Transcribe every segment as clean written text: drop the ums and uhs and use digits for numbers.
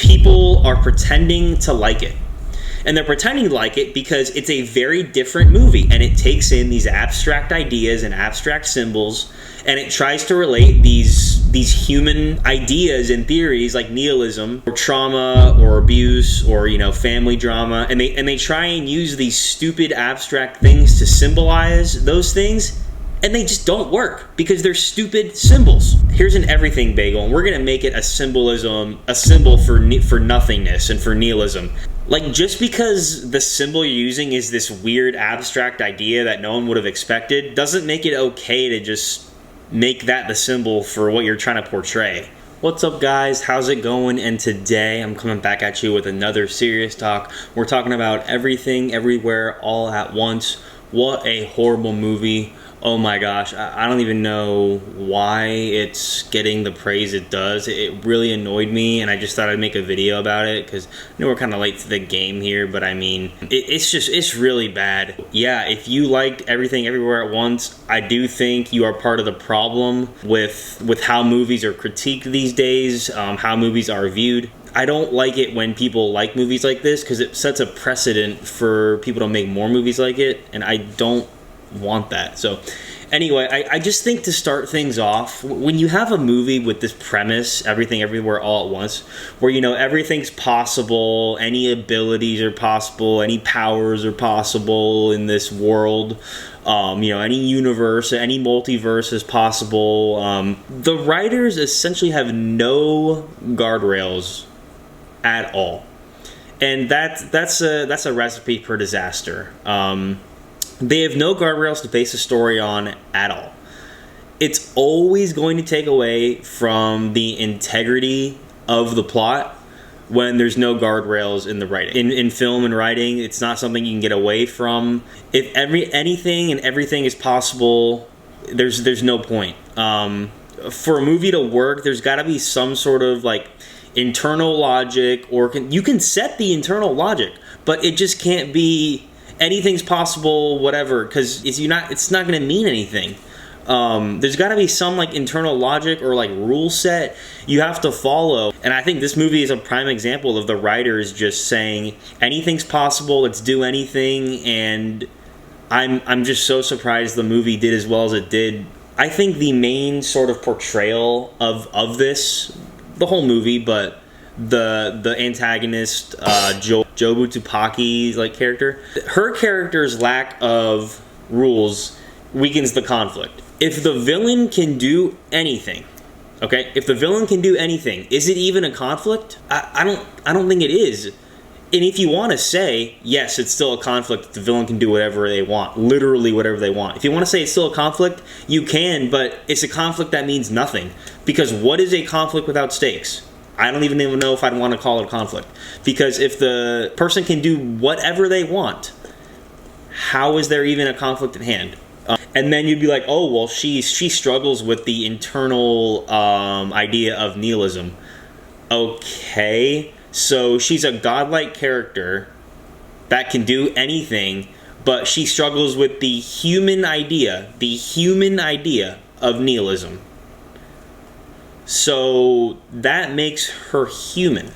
people are pretending to like it. And they're pretending to like it because it's a very different movie, and it takes in these abstract ideas and abstract symbols, and it tries to relate these human ideas and theories like nihilism or trauma or abuse or, you know, family drama, and they try and use these stupid abstract things to symbolize those things, and they just don't work because they're stupid symbols. Here's an everything bagel, and we're gonna make it a symbol for nothingness and for nihilism. Like, just because the symbol you're using is this weird abstract idea that no one would have expected doesn't make it okay to just make that the symbol for what you're trying to portray. What's up, guys? How's it going? And today I'm coming back at you with another serious talk. We're talking about Everything, Everywhere, All at Once. What a horrible movie. Oh my gosh, I don't even know why it's getting the praise it does. It really annoyed me, and I just thought I'd make a video about it because I know we're kind of late to the game here, but I mean, it's really bad. Yeah, if you liked Everything Everywhere at Once, I do think you are part of the problem with how movies are critiqued these days, how movies are viewed. I don't like it when people like movies like this because it sets a precedent for people to make more movies like it, and I don't want that. So anyway, I just think to start things off, when you have a movie with this premise, Everything Everywhere All at Once, where, you know, everything's possible, any abilities are possible, any powers are possible in this world, you know, any universe, any multiverse is possible, the writers essentially have no guardrails at all, and that's a recipe for disaster. They have no guardrails to base a story on at all. It's always going to take away from the integrity of the plot when there's no guardrails in the writing. In film and writing, it's not something you can get away from. If anything and everything is possible, there's no point. For a movie to work, there's got to be some sort of like internal logic, or you can set the internal logic, but it just can't be anything's possible, whatever, because it's not going to mean anything. There's got to be some like internal logic or like rule set you have to follow, and I think this movie is a prime example of the writers just saying anything's possible, let's do anything, and I'm just so surprised the movie did as well as it did. I think the main sort of portrayal of this, the whole movie, but the antagonist, Jobu Tupaki's like character, her character's lack of rules weakens the conflict. If the villain can do anything, okay, if the villain can do anything, is it even a conflict? I don't think it is. And if you want to say, yes, it's still a conflict, the villain can do whatever they want, literally whatever they want. If you want to say it's still a conflict, you can, but it's a conflict that means nothing. Because what is a conflict without stakes? I don't even know if I'd want to call it a conflict. Because if the person can do whatever they want, how is there even a conflict at hand? And then you'd be like, oh, well, she struggles with the internal idea of nihilism. Okay, so she's a godlike character that can do anything, but she struggles with the human idea of nihilism. So that makes her human.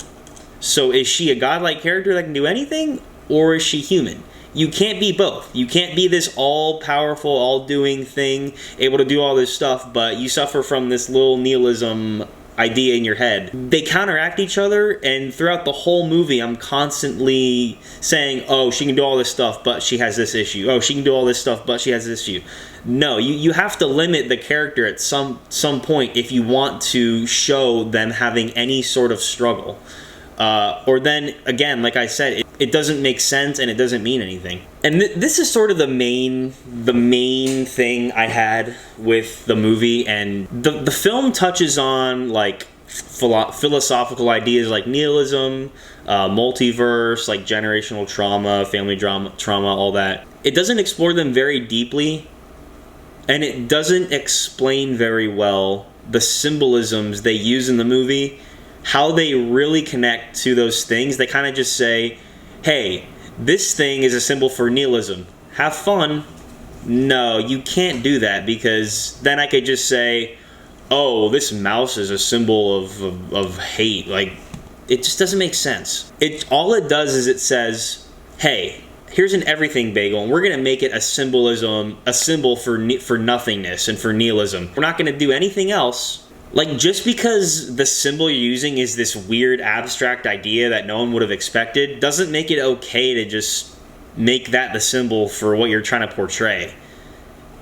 So is she a godlike character that can do anything, or is she human? You can't be both. You can't be this all-powerful, all-doing thing, able to do all this stuff, but you suffer from this little nihilism idea in your head. They counteract each other, and throughout the whole movie, I'm constantly saying, oh, she can do all this stuff, but she has this issue. Oh, she can do all this stuff, but she has this issue. No, you have to limit the character at some point if you want to show them having any sort of struggle. Or then, again, like I said, it doesn't make sense and it doesn't mean anything. And this is sort of the main thing I had with the movie. And the film touches on like philosophical ideas like nihilism, multiverse, like generational trauma, family trauma, all that. It doesn't explore them very deeply, and it doesn't explain very well the symbolisms they use in the movie, how they really connect to those things. They kind of just say, hey, this thing is a symbol for nihilism. Have fun. No, you can't do that, because then I could just say, oh, this mouse is a symbol of hate. Like, It just doesn't make sense. All it does is it says, hey, here's an everything bagel, and we're going to make it a symbol for nothingness and for nihilism. We're not going to do anything else. Like, just because the symbol you're using is this weird abstract idea that no one would have expected doesn't make it okay to just make that the symbol for what you're trying to portray.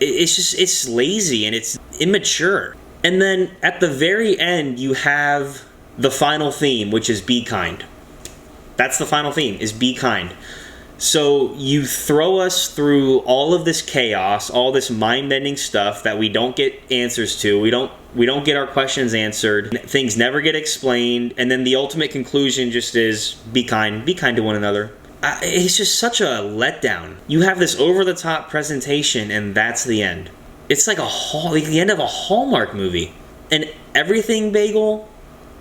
It's lazy and it's immature. And then at the very end, you have the final theme, which is be kind. That's the final theme, is be kind. So you throw us through all of this chaos, all this mind-bending stuff that we don't get answers to. We don't get our questions answered. Things never get explained. And then the ultimate conclusion just is be kind to one another. It's just such a letdown. You have this over-the-top presentation, and that's the end. It's like the end of a Hallmark movie. And everything bagel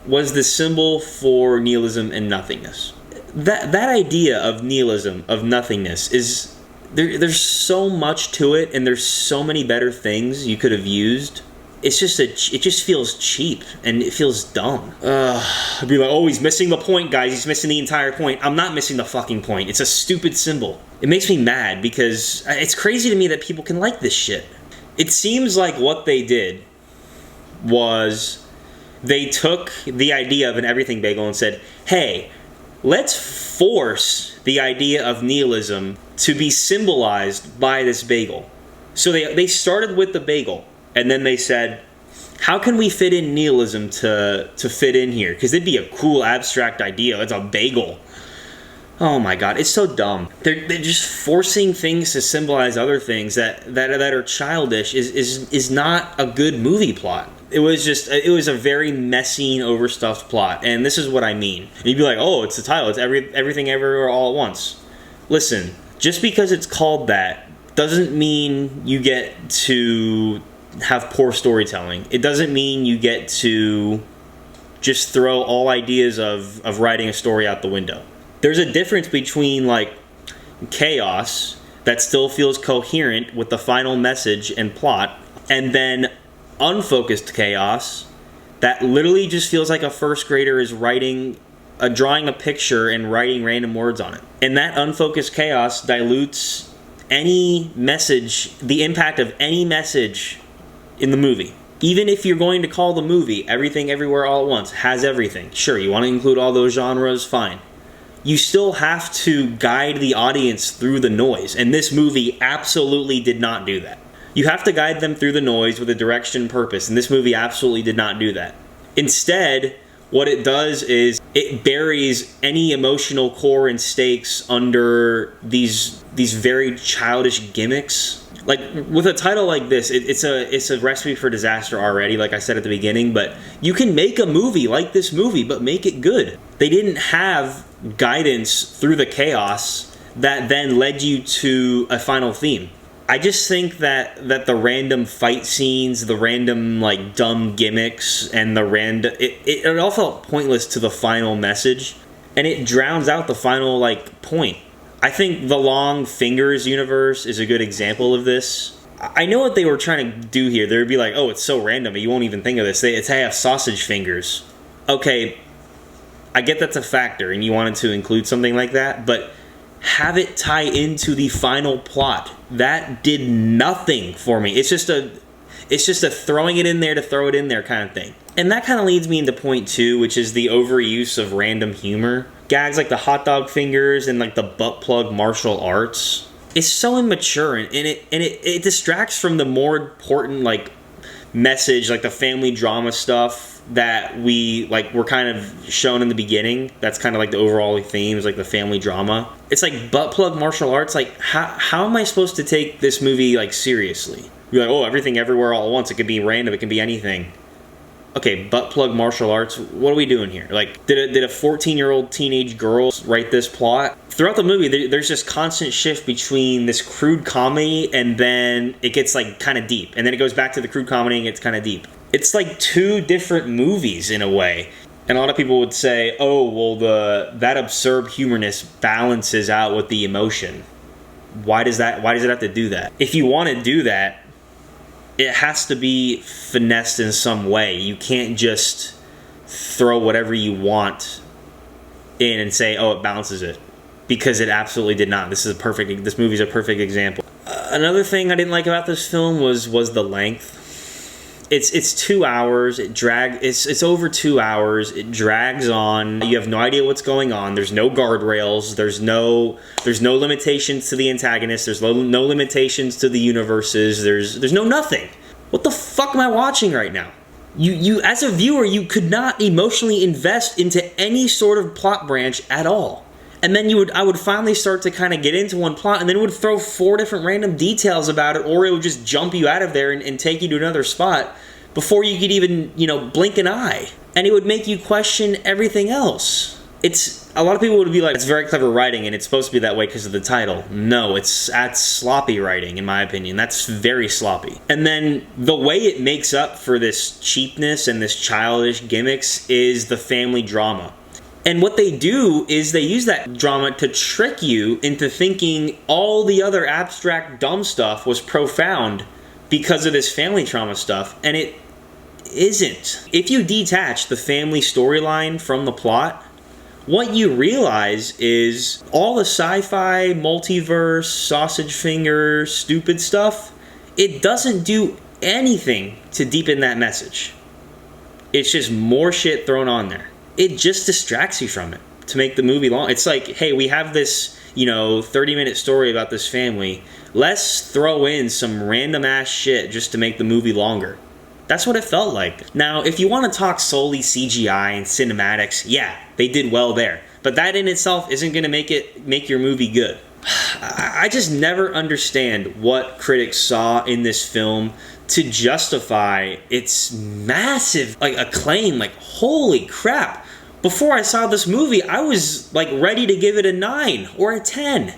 was the symbol for nihilism and nothingness. That idea of nihilism, of nothingness, is there's so much to it, and there's so many better things you could have used. It just feels cheap, and it feels dumb. I'd be like, oh, he's missing the point, guys. He's missing the entire point. I'm not missing the fucking point. It's a stupid symbol. It makes me mad because it's crazy to me that people can like this shit. It seems like what they did was they took the idea of an everything bagel and said, hey, let's force the idea of nihilism to be symbolized by this bagel. So they started with the bagel, and then they said, how can we fit in nihilism to fit in here? Because it'd be a cool abstract idea. It's a bagel. Oh my god, it's so dumb. They're just forcing things to symbolize other things that are childish is not a good movie plot. It was a very messy and overstuffed plot, and this is what I mean. And you'd be like, oh, it's the title. It's everything everywhere all at once. Listen, just because it's called that doesn't mean you get to have poor storytelling. It doesn't mean you get to just throw all ideas of writing a story out the window. There's a difference between, like, chaos that still feels coherent with the final message and plot, and then unfocused chaos that literally just feels like a first grader is drawing a picture and writing random words on it. And that unfocused chaos dilutes any message, the impact of any message in the movie. Even if you're going to call the movie Everything Everywhere All at Once, has everything. Sure, you want to include all those genres, fine. You still have to guide the audience through the noise, and this movie absolutely did not do that. You have to guide them through the noise with a direction and purpose, and this movie absolutely did not do that. Instead, what it does is it buries any emotional core and stakes under these very childish gimmicks. Like, with a title like this, it's a recipe for disaster already, like I said at the beginning, but you can make a movie like this movie, but make it good. They didn't have guidance through the chaos that then led you to a final theme. I just think that the random fight scenes, the random, like, dumb gimmicks, and it all felt pointless to the final message, and it drowns out the final, like, point. I think the Long Fingers universe is a good example of this. I know what they were trying to do here. They would be like, oh, it's so random, you won't even think of this. They have sausage fingers. Okay, I get that's a factor, and you wanted to include something like that, but have it tie into the final plot. That did nothing for me. It's just a throwing it in there to throw it in there kind of thing. And that kind of leads me into point 2, which is the overuse of random humor. Gags like the hot dog fingers and like the butt plug martial arts. It's so immature, and it distracts from the more important, like, message, like the family drama stuff that we're kind of shown in the beginning. That's kind of like the overall theme, is like the family drama. It's like butt plug martial arts. Like, how am I supposed to take this movie, like, seriously? You're like, oh, everything everywhere all at once. It could be random. It can be anything. Okay, butt plug martial arts. What are we doing here? Like, did a 14-year-old teenage girl write this plot? Throughout the movie, there's this constant shift between this crude comedy, and then it gets, like, kind of deep, and then it goes back to the crude comedy and gets kind of deep. It's like two different movies in a way. And a lot of people would say, oh, well, that absurd humorness balances out with the emotion. Why does it have to do that? If you want to do that, it has to be finessed in some way. You can't just throw whatever you want in and say, oh, it balances it, because it absolutely did not. This movie's a perfect example. Another thing I didn't like about this film was the length. It's 2 hours. It's over 2 hours. It drags on. You have no idea what's going on. There's no guardrails. There's no limitations to the antagonist. There's no limitations to the universes. There's no nothing. What the fuck am I watching right now? You as a viewer, you could not emotionally invest into any sort of plot branch at all. And then I would finally start to kind of get into one plot, and then it would throw 4 different random details about it, or it would just jump you out of there and take you to another spot before you could even, blink an eye. And it would make you question everything else. A lot of people would be like, it's very clever writing, and it's supposed to be that way because of the title. No, that's sloppy writing, in my opinion. That's very sloppy. And then the way it makes up for this cheapness and this childish gimmicks is the family drama. And what they do is they use that drama to trick you into thinking all the other abstract dumb stuff was profound because of this family trauma stuff, and it isn't. If you detach the family storyline from the plot, what you realize is all the sci-fi, multiverse, sausage finger, stupid stuff, it doesn't do anything to deepen that message. It's just more shit thrown on there. It just distracts you from it to make the movie long. It's like, hey, we have this, 30-minute story about this family. Let's throw in some random ass shit just to make the movie longer. That's what it felt like. Now, if you want to talk solely CGI and cinematics, yeah, they did well there. But that in itself isn't going to make your movie good. I just never understand what critics saw in this film to justify its massive acclaim. Holy crap. Before I saw this movie, I was ready to give it a 9 or a 10.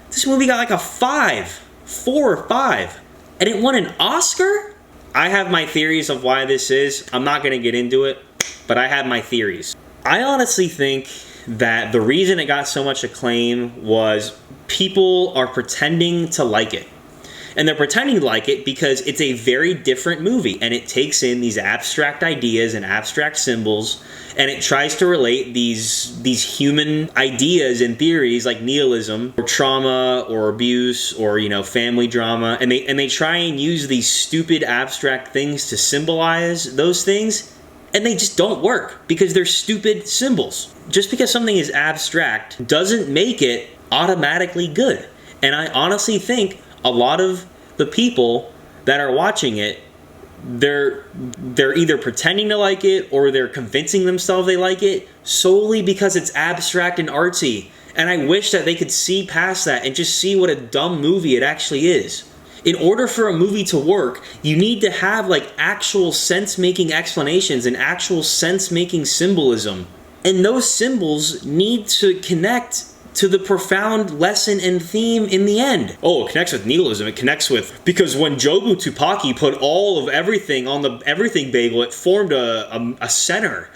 This movie got a 5, 4 or 5. And it won an Oscar? I have my theories of why this is. I'm not going to get into it, but I have my theories. I honestly think that the reason it got so much acclaim was people are pretending to like it. And they're pretending to like it because it's a very different movie, and it takes in these abstract ideas and abstract symbols, and it tries to relate these human ideas and theories like nihilism or trauma or abuse or family drama, and they try and use these stupid abstract things to symbolize those things, and they just don't work because they're stupid symbols. Just because something is abstract doesn't make it automatically good. And I honestly think a lot of the people that are watching it, they're either pretending to like it or they're convincing themselves they like it solely because it's abstract and artsy. And I wish that they could see past that and just see what a dumb movie it actually is. In order for a movie to work, you need to have actual sense-making explanations and actual sense-making symbolism. And those symbols need to connect to the profound lesson and theme in the end. Oh, it connects with nihilism. It connects with, because when Jobu Tupaki put all of everything on the everything bagel, it formed a center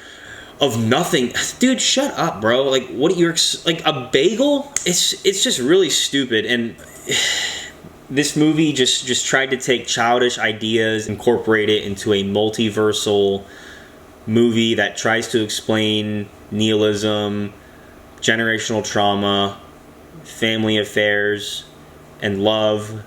of nothing. Dude, shut up, bro. What you're a bagel? It's just really stupid. And this movie just tried to take childish ideas, incorporate it into a multiversal movie that tries to explain nihilism, generational trauma, family affairs, and love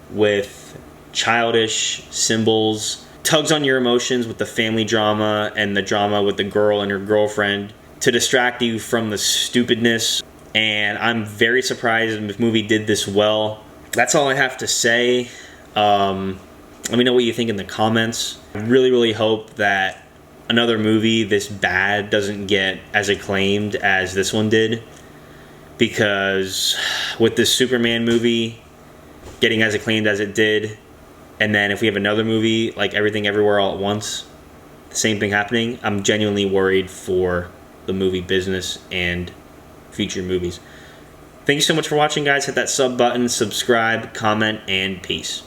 with childish symbols, tugs on your emotions with the family drama and the drama with the girl and her girlfriend to distract you from the stupidness. And I'm very surprised this movie did this well. That's all I have to say. Let me know what you think in the comments. I really, really hope that another movie this bad doesn't get as acclaimed as this one did, because with this Superman movie getting as acclaimed as it did, and then if we have another movie like Everything Everywhere All at Once, the same thing happening, I'm genuinely worried for the movie business and future movies. Thank you so much for watching, guys. Hit that sub button, subscribe, comment, and peace.